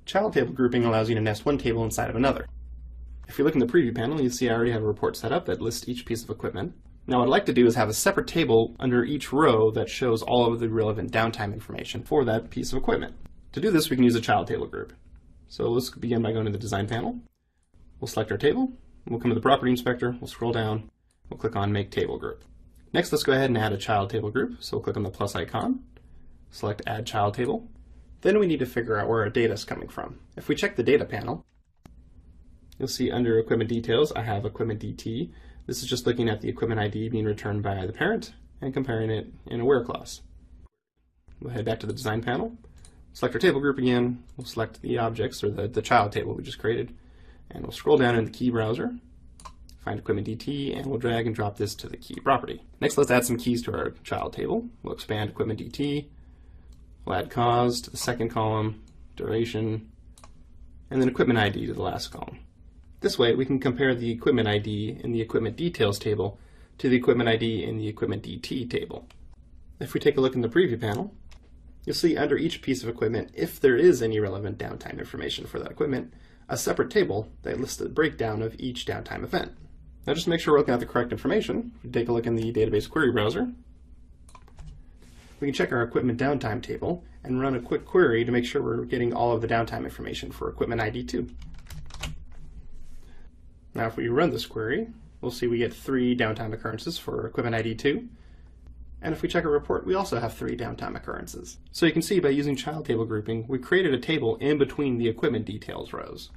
Child table grouping allows you to nest one table inside of another. If you look in the preview panel, you see I already have a report set up that lists each piece of equipment. Now what I'd like to do is have a separate table under each row that shows all of the relevant downtime information for that piece of equipment. To do this, we can use a child table group. So let's begin by going to the design panel. We'll select our table, we'll come to the property inspector, we'll scroll down, we'll click on Make Table Group. Next, let's go ahead and add a child table group. So we'll click on the plus icon, select Add Child Table. Then we need to figure out where our data is coming from. If we check the data panel, you'll see under Equipment Details, I have Equipment DT. This is just looking at the equipment ID being returned by the parent and comparing it in a where clause. We'll head back to the design panel, select our table group again, we'll select the objects or the child table we just created, and we'll scroll down in the key browser, find Equipment DT, and we'll drag and drop this to the key property. Next, let's add some keys to our child table. We'll expand Equipment DT, we'll add cause to the second column, duration, and then equipment ID to the last column. This way, we can compare the equipment ID in the Equipment Details table to the equipment ID in the Equipment DT table. If we take a look in the preview panel, you'll see under each piece of equipment, if there is any relevant downtime information for that equipment, a separate table that lists the breakdown of each downtime event. Now just to make sure we're looking at the correct information, we take a look in the database query browser. We can check our equipment downtime table and run a quick query to make sure we're getting all of the downtime information for equipment ID 2. Now if we run this query, we'll see we get 3 downtime occurrences for equipment ID 2. And if we check a report, we also have 3 downtime occurrences. So you can see by using child table grouping, we created a table in between the equipment details rows.